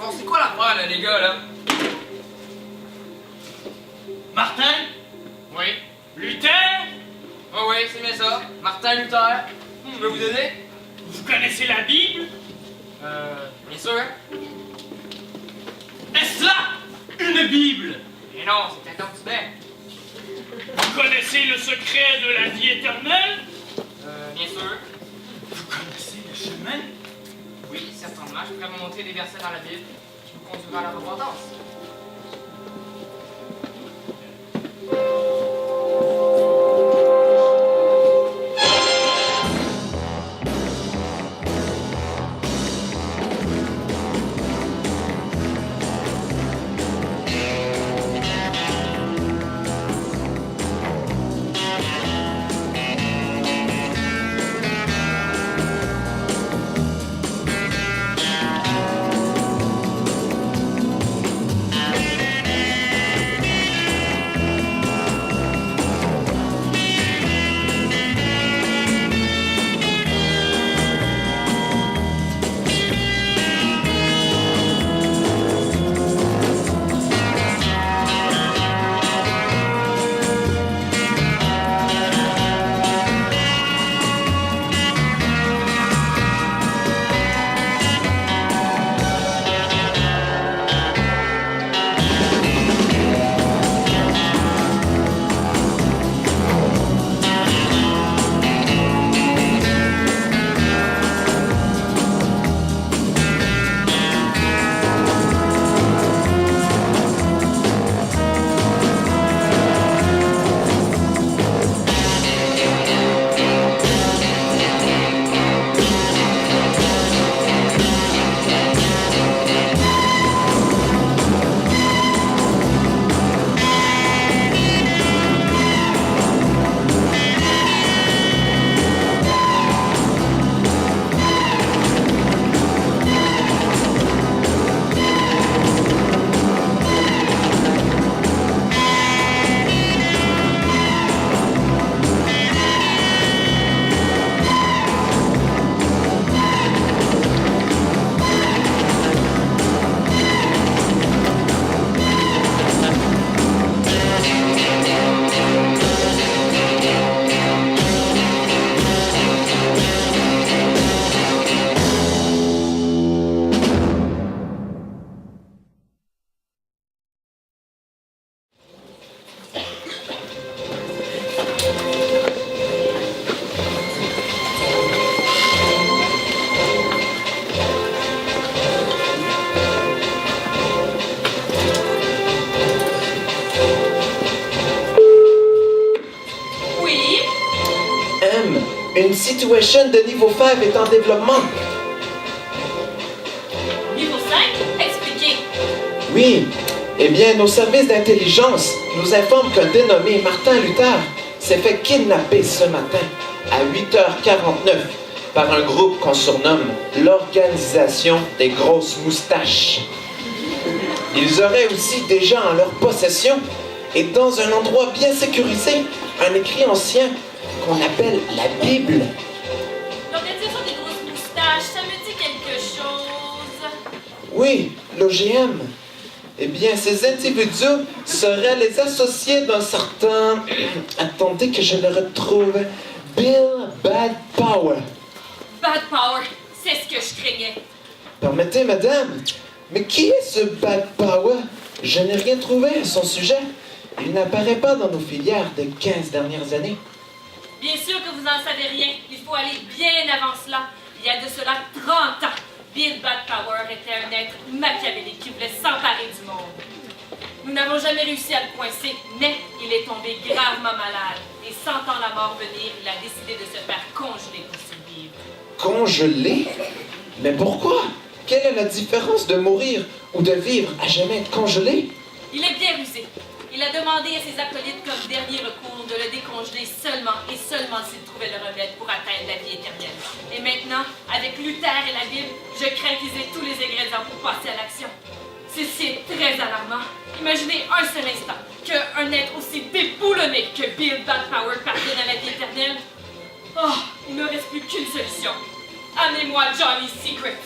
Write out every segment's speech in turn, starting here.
Bon, c'est quoi l'affaire, là, les gars, là? Martin? Oui. Luther? Oh, oui, c'est bien ça. Martin Luther. Je peux vous aider? Vous connaissez la Bible? Bien sûr. Est-ce là une Bible? Mais non, c'est un petit bec. Vous connaissez le secret de la vie éternelle? Bien sûr. Vous connaissez le chemin? Oui, certainement. Je pourrais vous montrer des versets dans la Bible qui vous conduira à la repentance. Une situation de niveau 5 est en développement. Niveau 5? Expliquez. Oui. Eh bien, nos services d'intelligence nous informent qu'un dénommé Martin Luther s'est fait kidnapper ce matin à 8h49 par un groupe qu'on surnomme l'Organisation des Grosses Moustaches. Ils auraient aussi déjà en leur possession et dans un endroit bien sécurisé un écrit ancien qu'on appelle la Bible. L'organisation des grosses moustaches, ça me dit quelque chose. Oui, l'OGM. Eh bien, ces individus seraient les associés d'un certain... Attendez que je le retrouve. Bill Bad Power. Bad Power, c'est ce que je craignais. Permettez, madame, mais qui est ce Bad Power? Je n'ai rien trouvé à son sujet. Il n'apparaît pas dans nos filières des 15 dernières années. Bien sûr que vous n'en savez rien. Il faut aller bien avant cela. Il y a de cela 30 ans, Bill Bad Power était un être machiavélique qui voulait s'emparer du monde. Nous n'avons jamais réussi à le coincer, mais il est tombé gravement malade. Et sentant la mort venir, il a décidé de se faire congeler pour survivre. Congelé? Mais pourquoi? Quelle est la différence de mourir ou de vivre à jamais être congelé? Il est bien rusé. Il a demandé à ses acolytes comme dernier recours de le décongeler seulement et seulement s'il trouvait le remède pour atteindre la vie éternelle. Et maintenant, avec Luther et la Bible, je crains qu'ils aient tous les ingrédients pour passer à l'action. Ceci est très alarmant. Imaginez un seul instant qu'un être aussi déboulonné que Bill Bad Power parvienne à la vie éternelle. Oh, il ne reste plus qu'une solution. Amenez-moi Johnny's Secret.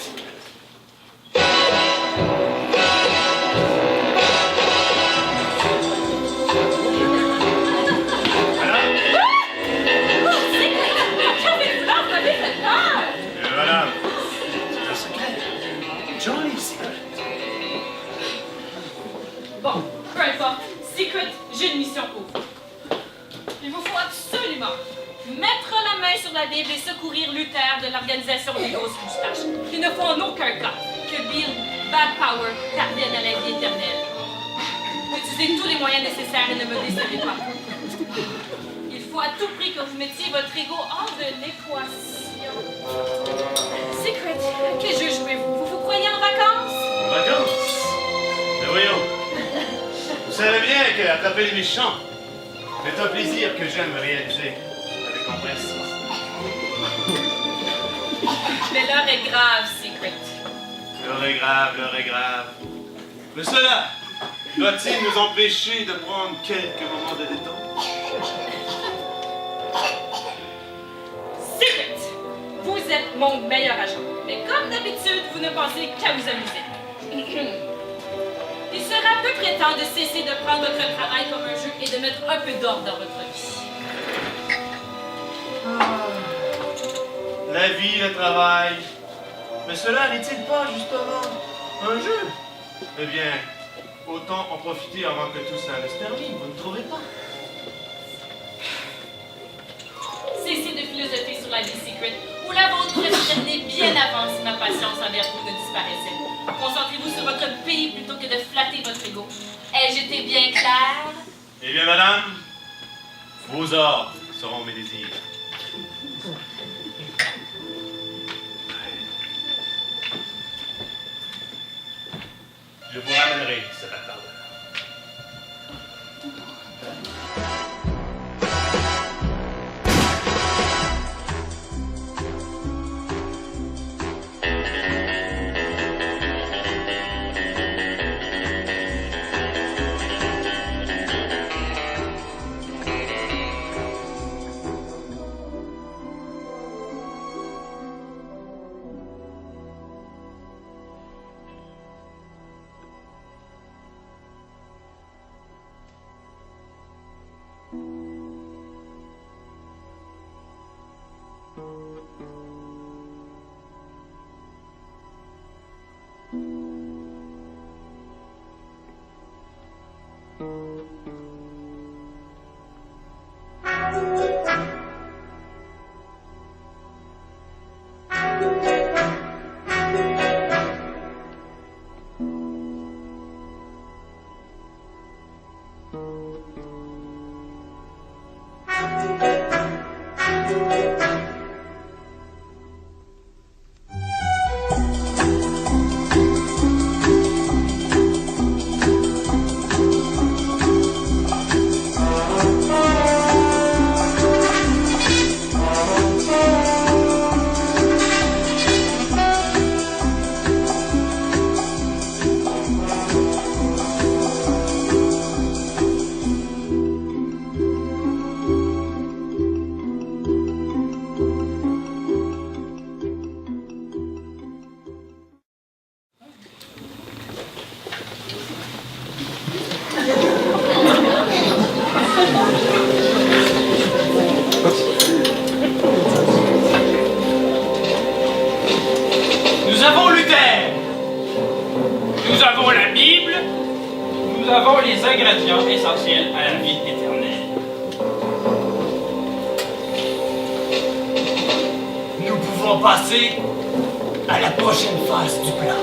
importe. Secret, j'ai une mission pour vous. Il vous faut absolument mettre la main sur la Bible et secourir Luther de l'organisation des grosses moustaches. Il ne faut en aucun cas que Bill Bad Power parvienne à la vie éternelle. Utilisez tous les moyens nécessaires et ne me décevez pas. Il faut à tout prix que vous mettiez votre ego hors de l'équation. Secret, quel jeu jouez-vous? Vous croyez en vacances? En vacances? Mais voyons. Vous savez bien qu'attraper les méchants, c'est un plaisir que j'aime réaliser avec empresse. Mais l'heure est grave, Secret. L'heure est grave, l'heure est grave. Mais cela doit-il nous empêcher de prendre quelques moments de détente? Secret, vous êtes mon meilleur agent. Mais comme d'habitude, vous ne pensez qu'à vous amuser. Il sera peu près temps de cesser de prendre votre travail comme un jeu et de mettre un peu d'ordre dans votre vie. La vie, le travail. Mais cela n'est-il pas justement un jeu? Eh bien, autant en profiter avant que tout ça ne se termine, vous ne trouvez pas? Cessez de philosopher sur la vie Secret, ou la vôtre pourrait se terminer bien avant si ma patience envers vous ne disparaissait. Concentrez-vous sur votre pays plutôt que de flatter votre ego. Ai-je été bien claire? Eh bien, madame, vos ordres seront mes désirs. Je vous ramènerai cet attardeur. Nous avons Luther. Nous avons la Bible. Nous avons les ingrédients essentiels à la vie éternelle. Nous pouvons passer à la prochaine phase du plan.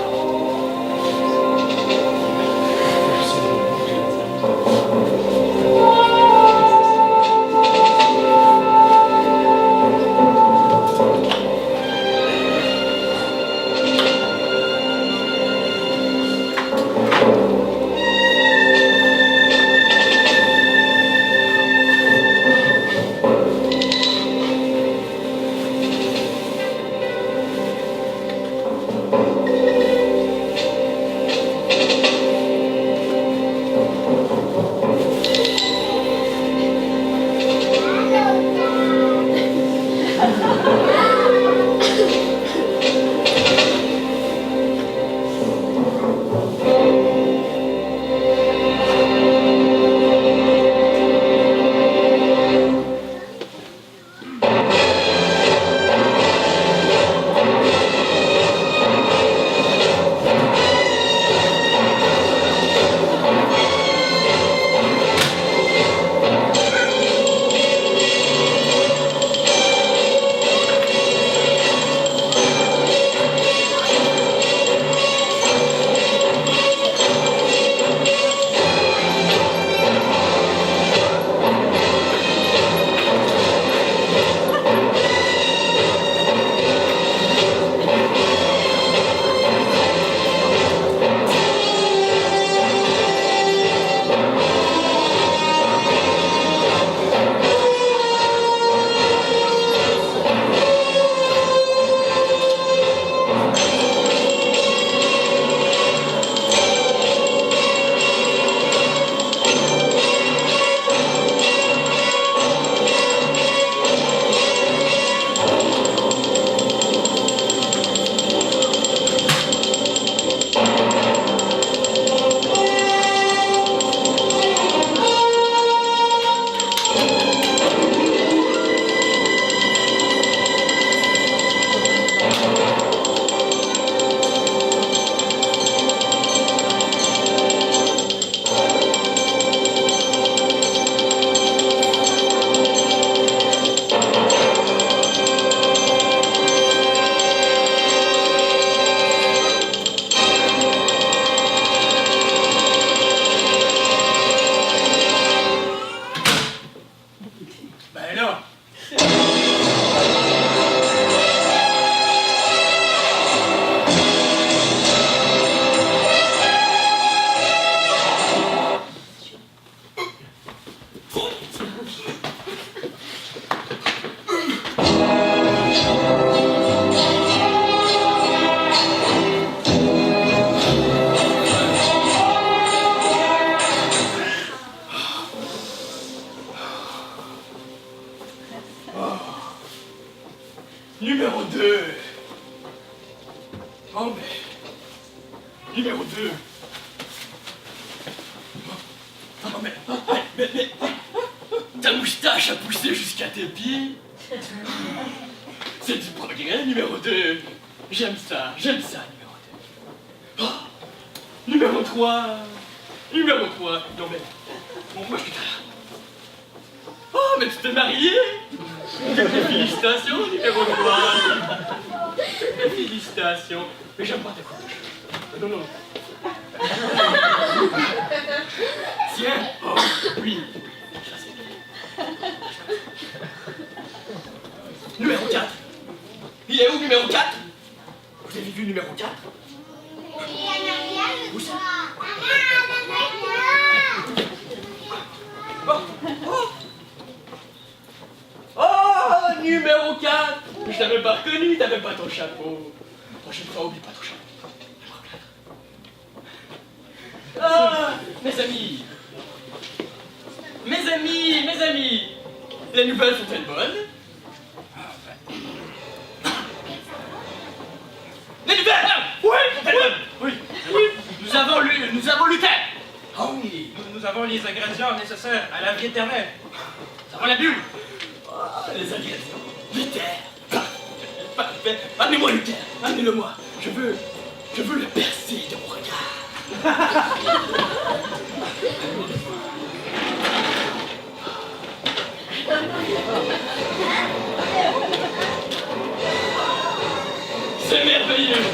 Oh, mais, ta moustache a poussé jusqu'à tes pieds. C'est du progrès, numéro 2. J'aime ça, numéro 2. Oh, numéro 3. Non, mais, bon, moi, je suis tard. Oh, mais tu t'es marié. Félicitations, numéro 3. Félicitations. Mais j'aime pas ta couche. Non. Tiens. Oh, oui. Numéro 4. Il est où, numéro 4? Vous avez vu numéro 4? Où ça? Oh, numéro 4. Je t'avais pas reconnu, t'avais pas ton chapeau. Prochaine fois, oublie pas ton chapeau. Ah, mes amis, les nouvelles sont-elles bonnes? Les nouvelles! Oui. Nous avons Luther! Ah oui, nous avons les ingrédients nécessaires à la vie éternelle. Nous avons la bulle. Ah, les ingrédients. Luther! Parfait. Amenez-moi Luther, amenez-le-moi. Je veux le percer de mon regard. C'est merveilleux.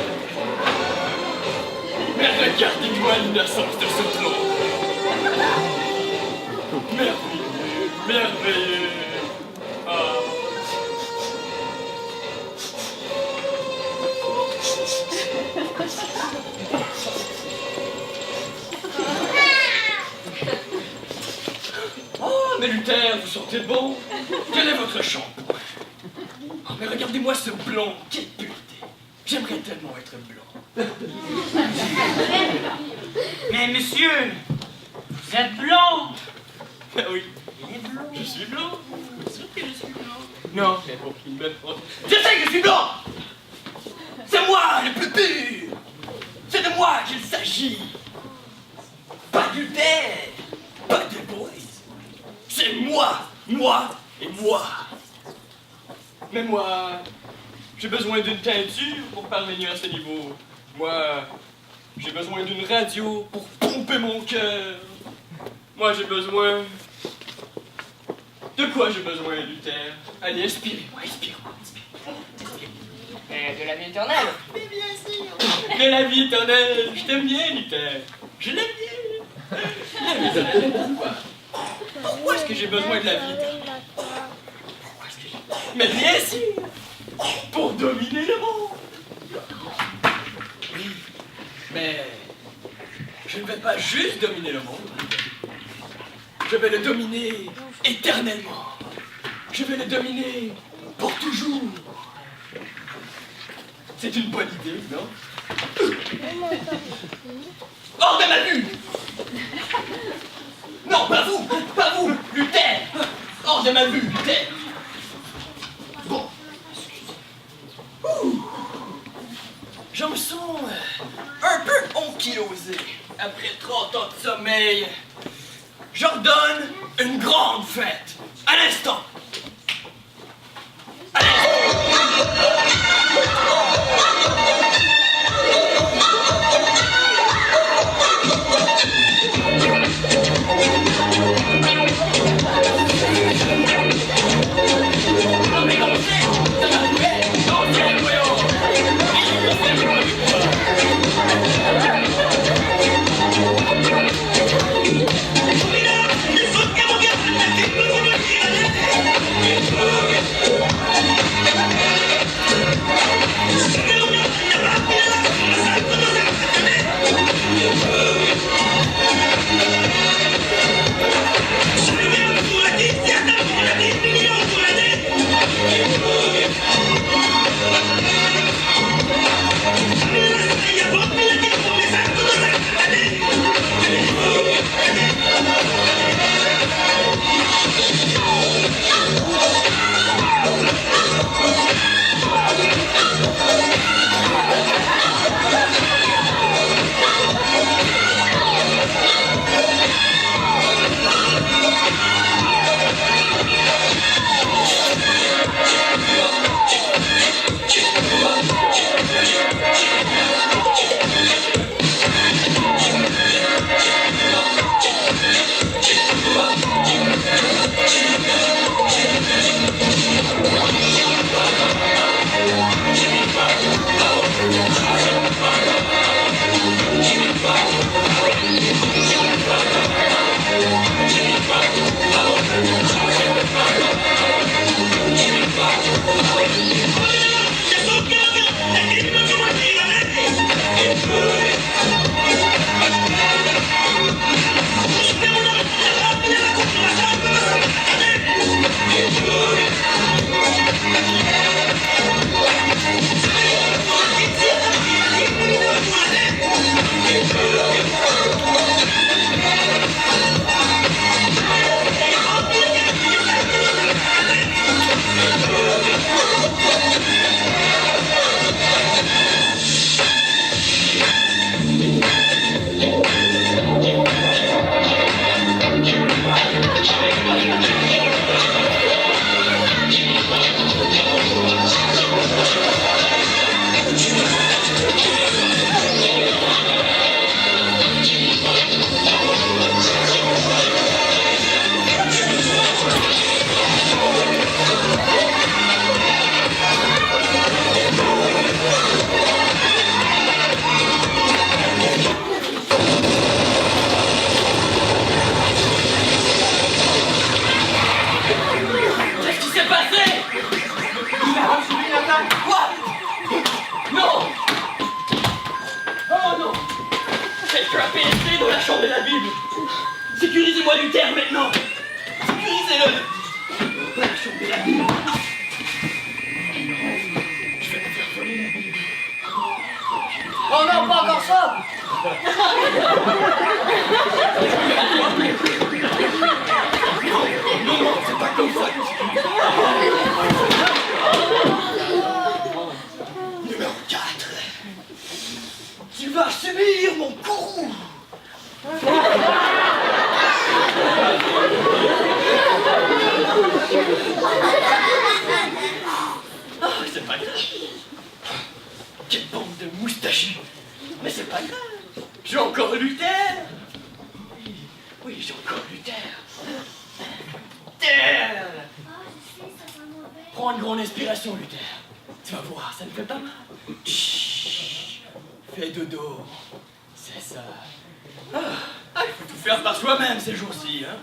Mais regardez-moi l'innocence de ce plomb. Merveilleux. Ah. Oh, mais Luther, vous sentez bon? Quel est votre shampoing? Oh, mais regardez-moi ce blond, quelle pureté! J'aimerais tellement être blanc. Mais monsieur, vous êtes blanc. Ah oui, Il est blanc. je suis blanc. Bien sûr que je suis blanc. Non, mais aucune bonne faute. Je sais que je suis blanc! C'est moi le plus pur! C'est de moi qu'il s'agit! Pas de Luther! Pas de boys! C'est moi et moi! Mais moi, j'ai besoin d'une teinture pour parvenir à ce niveau. Moi, j'ai besoin d'une radio pour pomper mon cœur. Moi, j'ai besoin... De quoi j'ai besoin, Luther? Allez, inspirez-moi. De la vie éternelle. De la vie éternelle, je t'aime bien, Luther. Je l'aime bien. La vie éternelle, pourquoi est-ce que j'ai besoin de la vie éternelle? Mais bien sûr, pour dominer le monde. Oui, mais je ne vais pas juste dominer le monde. Je vais le dominer éternellement. Je vais le dominer pour toujours. C'est une bonne idée, non? Hors de ma vue! Non, pas vous, Luther! Hors de ma vue, Luther! Bon. Ouh. Je me sens un peu ankylosé. Après 30 ans de sommeil, j'ordonne une grande fête. À l'instant! Entrez dans la chambre de la Bible. Sécurisez-moi Luther maintenant. Sécurisez-le. La chambre de la Bible. Je vais me faire voler la Bible. Oh non, pas encore ça! Non, c'est pas comme ça. Numéro 4. Tu vas subir mon courroux. Ah, c'est pas grave. Quelle bande de moustachus. Mais c'est pas grave. J'ai encore Luther. Oui, j'ai encore Luther. Luther. Prends une grande inspiration, Luther. Tu vas voir, ça ne fait pas mal. Chut. Fais dodo. C'est ça. Ah, il faut tout faire par soi-même ces jours-ci, hein.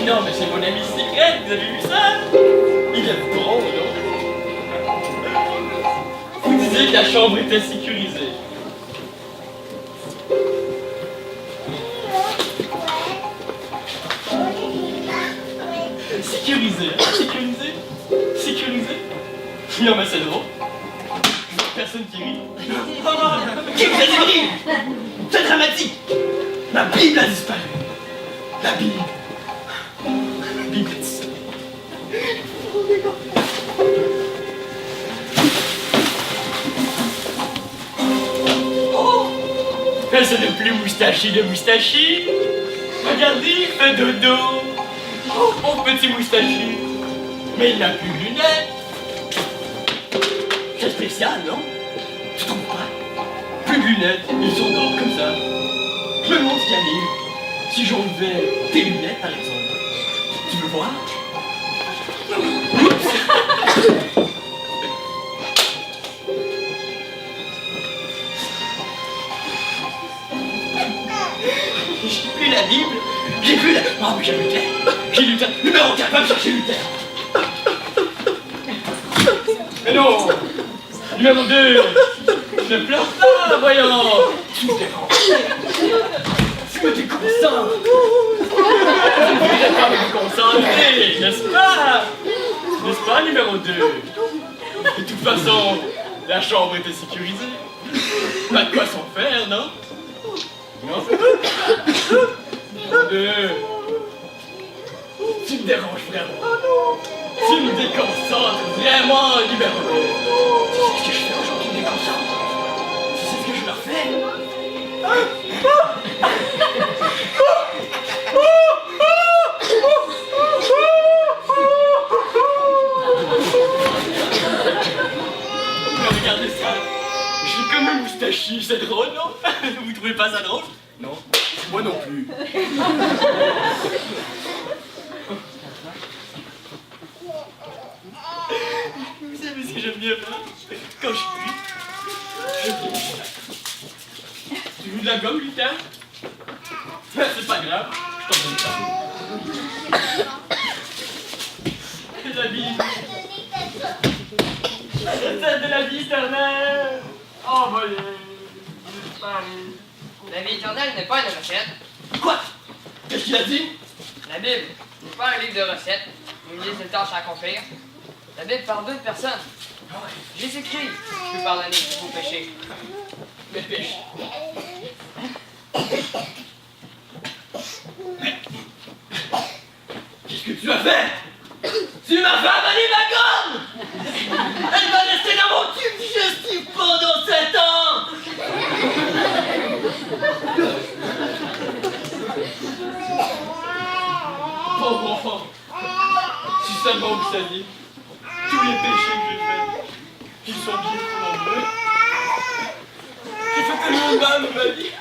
Non, mais c'est mon ami secret, vous avez vu ça? Il est bon, non? Vous disiez que la chambre était sécurisée. Sécurisée, hein? Sécurisée? Sécurisée? Non, mais c'est drôle. Je vois personne qui rit. Qui vous a dit de rire? C'est dramatique! La Bible a disparu. La Bible. La Bible a disparu. Oh! Mais ce n'est plus Moustachi de Moustachi. Regardez, il fait dodo. Oh, mon petit Moustachi. Mais il n'a plus de lunettes. C'est spécial, non? Tu trouves pas? Plus de lunettes, ils sont grands comme ça. Je me demande ce qu'il y a. Si j'enlevais tes lunettes, par exemple. Tu veux voir? J'ai plus la Bible. J'ai plus la... Oh, mais j'ai Luther. J'ai Luther. Numéro 4, va me chercher Luther. Mais non. Numéro 2. Ne pleure pas, voyons. Tu me déranges. Tu me déconcentres. Tu ne voudrais pas me concentrer, n'est-ce pas? N'est-ce pas, numéro 2? De toute façon, la chambre était sécurisée. Pas de quoi s'en faire, non? Non? Numéro 2. Tu me déranges vraiment. Tu me déconcentres vraiment, numéro 2. Tu sais ce que je fais aux gens qui me déconcentrent? Tu sais ce que je leur fais? Mais regardez ça. Je suis comme un moustachi, c'est drôle, non? Vous trouvez pas ça drôle? Non? Moi non plus. Vous savez ce que j'aime bien faire? Quand je crie, je crie. Tu veux de la gomme, Luther? C'est pas grave, je t'en donne pas. La Bible. La recette de la vie éternelle. Oh, voyez. La vie éternelle n'est pas une recette. Quoi? Qu'est-ce qu'il a dit? La Bible n'est pas un livre de recettes, une liste de tâches à accomplir. La Bible parle d'une personne. Jésus-Christ peut pardonner tous vos péchés. Mes péchés. Qu'est-ce que tu as fait? Tu m'as fait avaler ma gomme! Elle va rester dans mon tube digestif pendant 7 ans! Pauvre enfant, si seulement vous saviez tous les péchés que j'ai faits, ils sont bien trop nombreux. J'ai fait tellement de mal dans ma vie.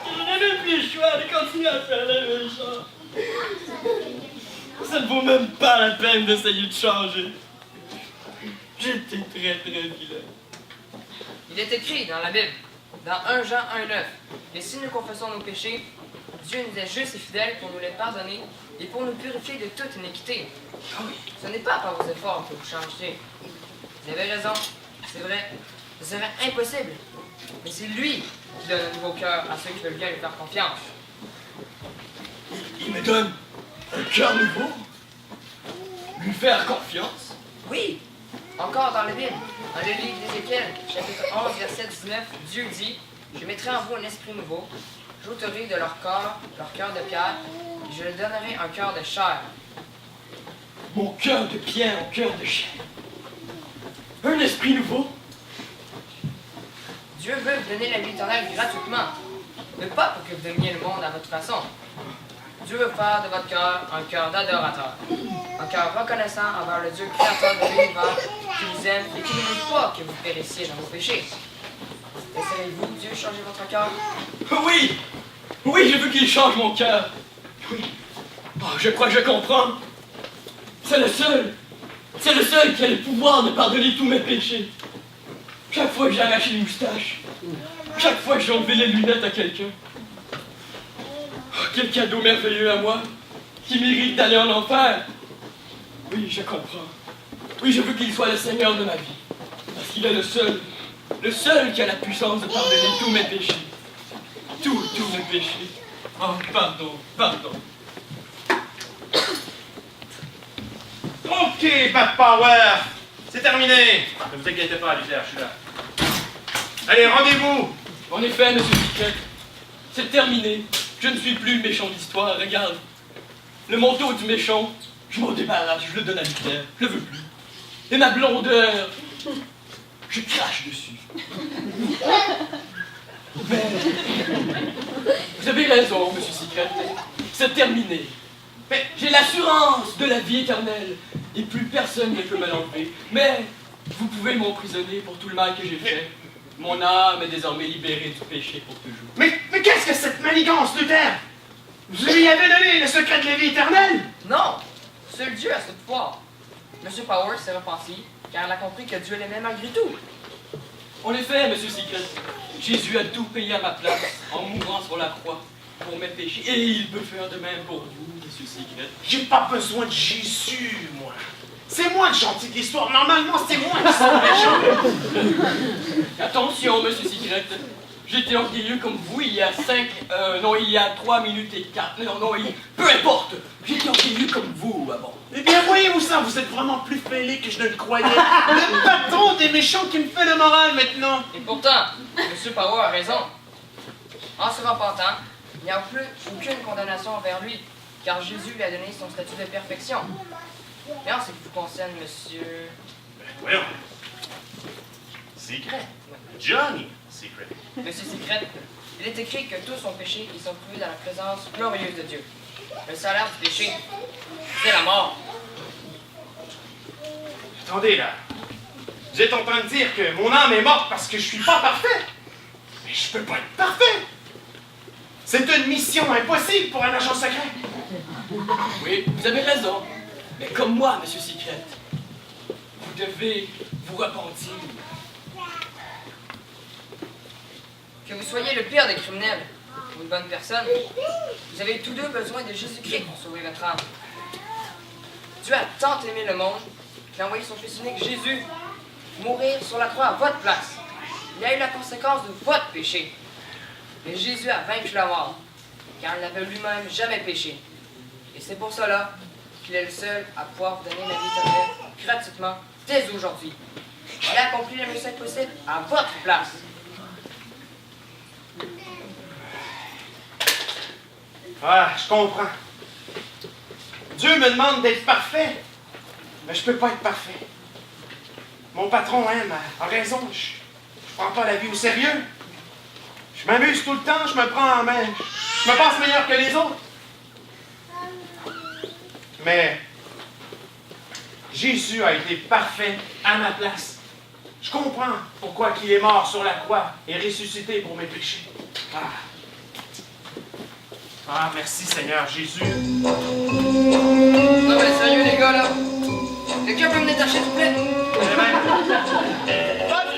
Je n'ai même plus le choix de continuer à faire la même chose. Ça ne vaut même pas la peine d'essayer de changer. J'étais très vilain. Il est écrit dans la Bible, dans 1 Jean 1,9, et si nous confessons nos péchés, Dieu nous est juste et fidèle pour nous les pardonner et pour nous purifier de toute iniquité. Ce n'est pas par vos efforts que vous changez. Vous avez raison, c'est vrai, ce serait impossible. Mais c'est lui qui donne un nouveau cœur à ceux qui veulent bien lui faire confiance. Il me donne un cœur nouveau? Lui faire confiance? Oui, encore dans la Bible, dans le livre d'Ézéchiel, chapitre 11, verset 19, Dieu dit, « Je mettrai en vous un esprit nouveau, j'ôterai de leur corps leur cœur de pierre, et je leur donnerai un cœur de chair. » Mon cœur de pierre au cœur de chair. Un esprit nouveau? Dieu veut vous donner la vie éternelle gratuitement, mais pas pour que vous donniez le monde à votre façon. Dieu veut faire de votre cœur un cœur d'adorateur, un cœur reconnaissant envers le Dieu créateur de l'univers qui vous aime et qui ne veut pas que vous périssiez dans vos péchés. Laisserez-vous Dieu changer votre cœur? Oui! Oui, je veux qu'il change mon cœur. Oui. Oh, je crois que je comprends. C'est le seul qui a le pouvoir de pardonner tous mes péchés. Chaque fois que j'ai arraché une moustache, chaque fois que j'ai enlevé les lunettes à quelqu'un. Oh, quel cadeau merveilleux à moi, qui mérite d'aller en enfer. Oui, je comprends. Oui, je veux qu'il soit le Seigneur de ma vie. Parce qu'il est le seul qui a la puissance de pardonner tous mes péchés. Tous mes péchés. Oh, pardon. Ok, Bad Power! C'est terminé! Ne vous inquiétez pas, Luther, je suis là. Allez, rendez-vous! En effet, monsieur Secret, c'est terminé. Je ne suis plus le méchant de l'histoire, regarde. Le manteau du méchant, je m'en débarrasse, je le donne à Luther, je le veux plus. Et ma blondeur, je crache dessus. Mais, vous avez raison, monsieur Secret, c'est terminé. Mais j'ai l'assurance de la vie éternelle, et plus personne ne peut me l'enlever. Mais vous pouvez m'emprisonner pour tout le mal que j'ai fait. Mon âme est désormais libérée du péché pour toujours. Mais qu'est-ce que cette manigance, Luther? Vous lui avez donné le secret de la vie éternelle? Non! Seul Dieu a ce pouvoir. Monsieur Power s'est repenti, car il a compris que Dieu l'aimait malgré tout. En effet, monsieur Secret, Jésus a tout payé à ma place en mourant sur la croix pour mes péchés. Et il peut faire de même pour vous, monsieur Secret. J'ai pas besoin de Jésus, moi. C'est moi le gentil de l'histoire. Normalement, c'est moi qui suis le méchant. Attention, monsieur Secret. J'étais orgueilleux comme vous il y a 3 minutes et 4. Peu importe. J'étais orgueilleux comme vous avant. Eh bien, voyez-vous ça, vous êtes vraiment plus fêlé que je ne le croyais. Le patron des méchants qui me fait le moral maintenant. Et pourtant, Monsieur Power a raison. En se repentant, il n'y a plus aucune condamnation envers lui, car Jésus lui a donné son statut de perfection. Mais en ce qui vous concerne, monsieur... Voyons. Secret. Johnny Secret. Monsieur Secret, il est écrit que tous ont péché et sont trouvés dans la présence glorieuse de Dieu. Le salaire du péché, c'est la mort. Attendez, là. Vous êtes en train de dire que mon âme est morte parce que je suis pas parfait. Mais je peux pas être parfait. C'est une mission impossible pour un agent secret. Oui, vous avez raison. Mais comme moi, monsieur Secret, vous devez vous repentir. Que vous soyez le pire des criminels ou une bonne personne, vous avez tous deux besoin de Jésus-Christ pour sauver votre âme. Dieu a tant aimé le monde qu'il a envoyé son Fils unique, Jésus, mourir sur la croix à votre place. Il a eu la conséquence de votre péché. Mais Jésus a vaincu la mort, car il n'avait lui-même jamais péché. Et c'est pour cela qu'il est le seul à pouvoir vous donner la vie éternelle gratuitement dès aujourd'hui. Il a accompli le mieux possible à votre place. Ah, je comprends. Dieu me demande d'être parfait, mais je peux pas être parfait. Mon patron a raison. Je prends pas la vie au sérieux. Je m'amuse tout le temps, je me prends en main. Je me pense meilleur que les autres. Mais Jésus a été parfait à ma place. Je comprends pourquoi il est mort sur la croix et ressuscité pour mes péchés. Ah, merci Seigneur Jésus. Non mais sérieux les gars là. Quelqu'un peut me détacher s'il vous plaît? Eh ben,